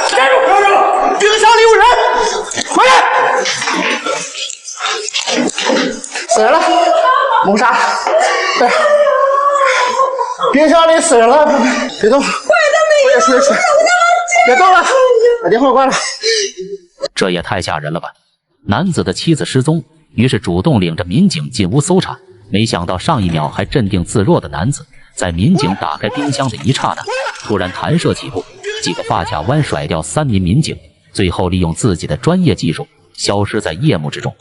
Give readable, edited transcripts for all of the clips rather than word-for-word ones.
站住！冰箱里有人！快点！死人了！谋杀！对，冰箱里死人了！别动！我也出去吃！别动了！把电话关了。这也太吓人了吧！男子的妻子失踪，于是主动领着民警进屋搜查。没想到上一秒还镇定自若的男子，在民警打开冰箱的一刹那，突然弹射起步，几个发卡弯甩掉3名民警，最后利用自己的专业技术消失在夜幕之中。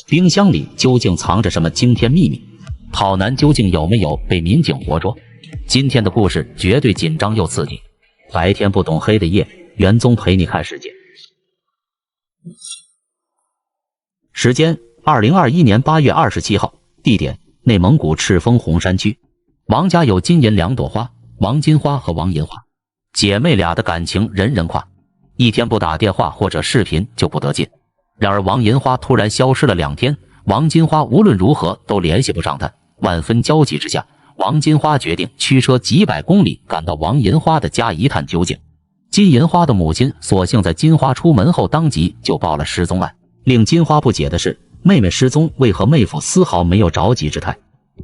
冰箱里究竟藏着什么惊天秘密？跑男究竟有没有被民警活捉？今天的故事绝对紧张又刺激。白天不懂黑的夜，元宗陪你看世界。时间2021年8月27号，地点内蒙古赤峰红山区。王家有金银2朵花，王金花和王银花，姐妹俩的感情人人夸，一天不打电话或者视频就不得劲。然而王银花突然消失了2天，王金花无论如何都联系不上她，万分焦急之下，王金花决定驱车几百公里赶到王银花的家一探究竟。金银花的母亲索性在金花出门后当即就报了失踪案。令金花不解的是，妹妹失踪为何妹夫丝毫没有着急之态。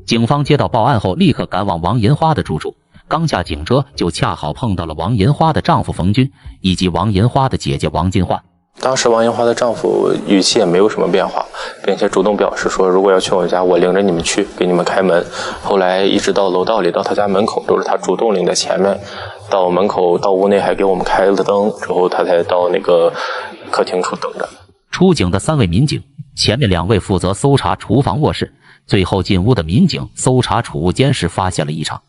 警方接到报案后立刻赶往王银花的住处，刚下警车就恰好碰到了王银花的丈夫冯军以及王银花的姐姐王金花。当时王银花的丈夫语气也没有什么变化，并且主动表示说，如果要去我家，我领着你们去，给你们开门。后来一直到楼道里到他家门口，都是他主动领在前面，到门口到屋内还给我们开了灯，之后他才到那个客厅处等着。出警的3位民警，前面2位负责搜查厨房卧室，最后进屋的民警搜查储物间时发现了异常。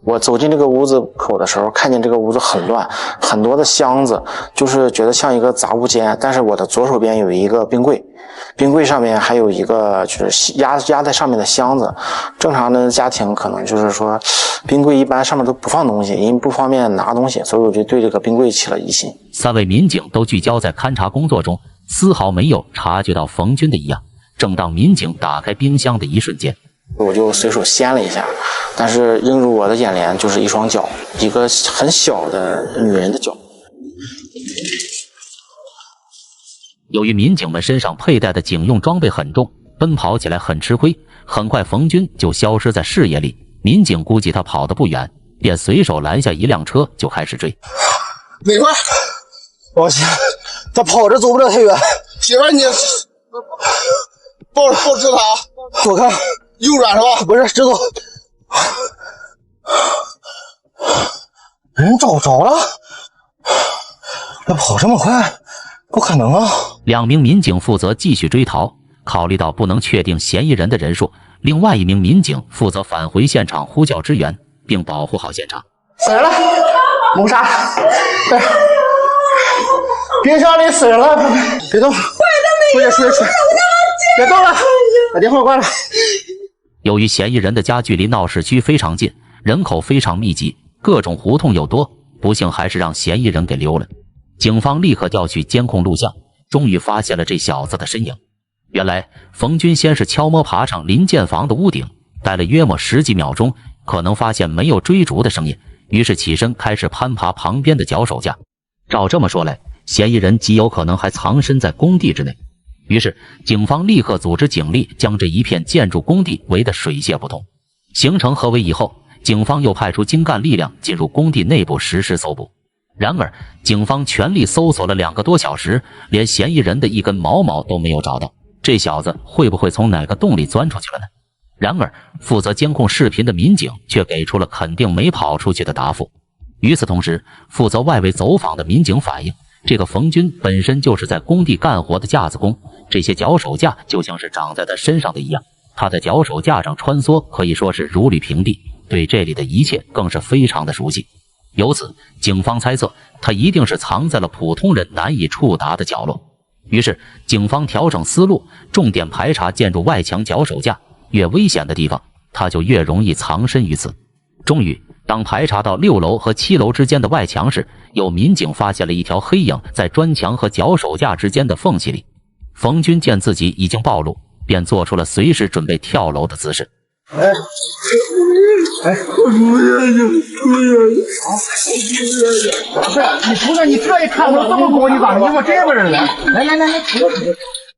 我走进这个屋子口的时候，看见这个屋子很乱，很多的箱子，就是觉得像一个杂物间。但是我的左手边有一个冰柜，冰柜上面还有一个就是压在上面的箱子。正常的家庭可能就是说，冰柜一般上面都不放东西，因为不方便拿东西，所以我就对这个冰柜起了疑心。3位民警都聚焦在勘查工作中，丝毫没有察觉到冯军的异样。正当民警打开冰箱的一瞬间，我就随手掀了一下，但是映入我的眼帘就是一双脚，一个很小的女人的脚。由于民警们身上佩戴的警用装备很重，奔跑起来很吃亏，很快冯军就消失在视野里。民警估计他跑得不远，便随手拦下一辆车就开始追。哪块？抱歉，他跑着走不了太远。媳妇儿，你抱着他，左看右转是吧？不是，直走。人找不着了？他跑这么快，不可能啊！2名民警负责继续追逃，考虑到不能确定嫌疑人的人数，另外1名民警负责返回现场呼叫支援，并保护好现场。死人了！谋杀！对，冰箱里死人了！别动！我也出去吃！别动了！把电话关了。由于嫌疑人的家距离闹市区非常近，人口非常密集，各种胡同又多，不幸还是让嫌疑人给溜了。警方立刻调取监控录像，终于发现了这小子的身影。原来冯军先是悄摸爬上临建房的屋顶，待了约莫10几秒钟，可能发现没有追逐的声音，于是起身开始攀爬旁边的脚手架。照这么说来，嫌疑人极有可能还藏身在工地之内。于是警方立刻组织警力将这一片建筑工地围得水泄不通。形成合围以后，警方又派出精干力量进入工地内部实施搜捕。然而警方全力搜索了2个多小时，连嫌疑人的一根毛毛都没有找到，这小子会不会从哪个洞里钻出去了呢？然而负责监控视频的民警却给出了肯定没跑出去的答复。与此同时，负责外围走访的民警反映，这个冯军本身就是在工地干活的架子工，这些脚手架就像是长在他身上的一样，他在脚手架上穿梭可以说是如履平地，对这里的一切更是非常的熟悉。由此警方猜测他一定是藏在了普通人难以触达的角落。于是警方调整思路，重点排查建筑外墙脚手架，越危险的地方他就越容易藏身于此。终于当排查到6楼和7楼之间的外墙时，有民警发现了一条黑影在砖墙和脚手架之间的缝隙里。冯军见自己已经暴露，便做出了随时准备跳楼的姿势。你出来，你这一看我这么高，你咋你我这个人来？来，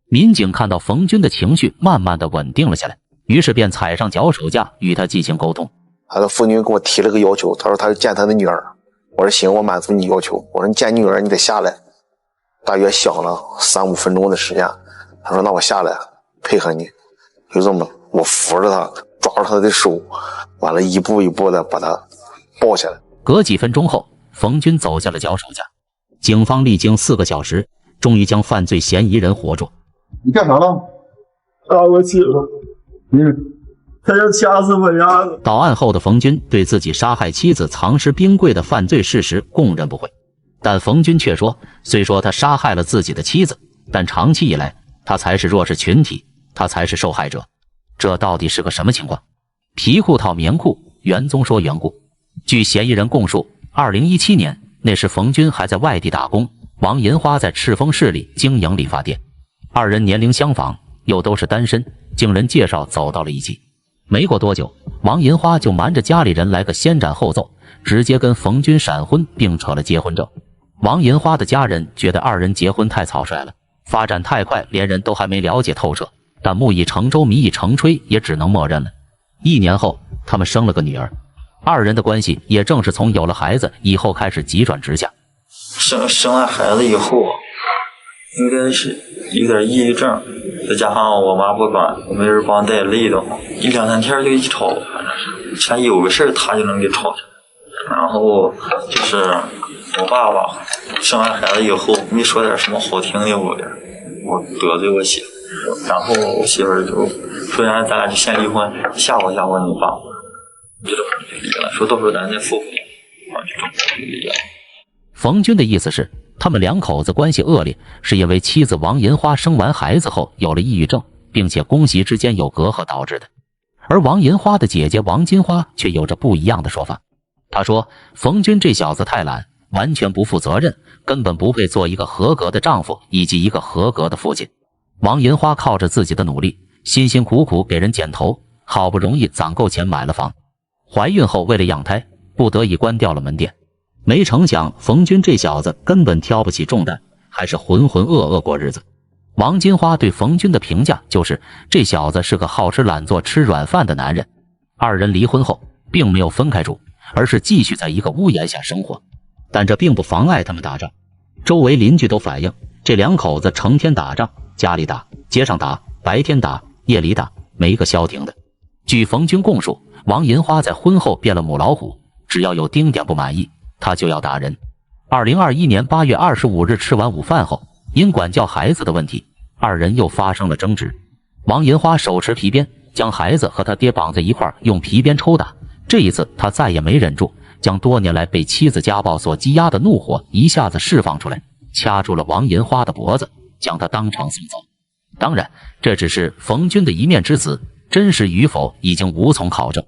民警看到冯军的情绪慢慢的稳定了下来，于是便踩上脚手架与他进行沟通。他的父女给我提了个要求，他说他要见他的女儿。我说行，我满足你要求。我说你见女儿你得下来。大约想了3、5分钟的时间，他说那我下来配合你。就这么，我扶着他，抓住他的手，完了一步一步的把他抱下来。隔几分钟后，冯军走下了脚手架。警方历经4个小时，终于将犯罪嫌疑人活捉。你干啥了？打我妻子。他要掐死我丫的。到案后的冯军对自己杀害妻子、藏尸冰柜的犯罪事实供认不讳，但冯军却说，虽说他杀害了自己的妻子，但长期以来他才是弱势群体，他才是受害者。这到底是个什么情况？皮裤套棉裤，元宗说缘故。据嫌疑人供述，2017年那时冯军还在外地打工，王银花在赤峰市里经营理发店，二人年龄相仿，又都是单身，经人介绍走到了一起。没过多久，王银花就瞒着家里人来个先斩后奏，直接跟冯军闪婚，并扯了结婚证。王银花的家人觉得二人结婚太草率了，发展太快，连人都还没了解透彻，但木已成舟，迷已成炊，也只能默认了。1年后，他们生了个女儿，二人的关系也正是从有了孩子以后开始急转直下。生完孩子以后，应该是有点抑郁症，再加上我妈不管，我没人帮带，累的慌，1、2、3天就一吵，反正是前有个事儿他就能给吵起来。然后就是我爸爸生完孩子以后没说点什么好听的，我得罪我媳妇，然后我媳妇就说咱俩就先离婚，吓唬你爸，就这么离了，说到时候咱再复婚，就这么离了。冯军的意思是，他们2口子关系恶劣，是因为妻子王银花生完孩子后有了抑郁症，并且公媳之间有隔阂导致的。而王银花的姐姐王金花却有着不一样的说法。她说，冯军这小子太懒，完全不负责任，根本不配做一个合格的丈夫以及一个合格的父亲。王银花靠着自己的努力，辛辛苦苦给人剪头，好不容易攒够钱买了房。怀孕后为了养胎，不得已关掉了门店。没成想冯军这小子根本挑不起重担，还是浑浑噩噩过日子。王金花对冯军的评价就是，这小子是个好吃懒做吃软饭的男人。二人离婚后并没有分开住，而是继续在一个屋檐下生活，但这并不妨碍他们打仗。周围邻居都反映，这2口子成天打仗，家里打，街上打，白天打，夜里打，没个消停的。据冯军供述，王银花在婚后变了母老虎，只要有丁点不满意，他就要打人。2021年8月25日吃完午饭后，因管教孩子的问题，二人又发生了争执。王银花手持皮鞭，将孩子和他爹绑在一块，用皮鞭抽打。这一次他再也没忍住，将多年来被妻子家暴所积压的怒火一下子释放出来，掐住了王银花的脖子，将他当场送走。当然，这只是冯军的一面之词，真实与否已经无从考证。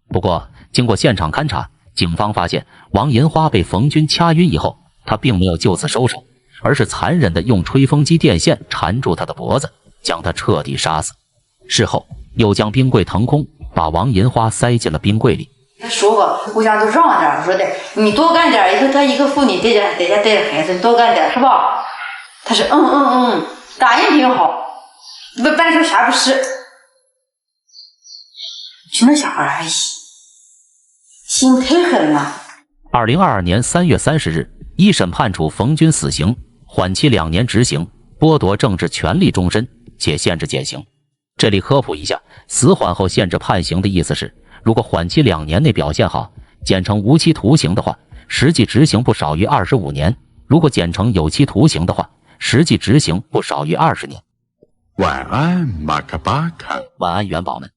不过经过现场勘查，警方发现王银花被冯军掐晕以后，他并没有就此收手，而是残忍地用吹风机电线缠住他的脖子，将他彻底杀死。事后又将冰柜腾空，把王银花塞进了冰柜里。他说过互相都让点，说的你多干点，以后他一个妇女在家带着孩子，你多干点是吧？他说答应挺好，不办出啥不是。就那小孩还心太狠了。2022年3月30日，一审判处冯军死刑，缓期2年执行，剥夺政治权利终身，且限制减刑。这里科普一下，死缓后限制判刑的意思是，如果缓期2年内表现好，减成无期徒刑的话，实际执行不少于25年；如果减成有期徒刑的话，实际执行不少于20年。晚安，马卡巴卡。晚安，元宝们。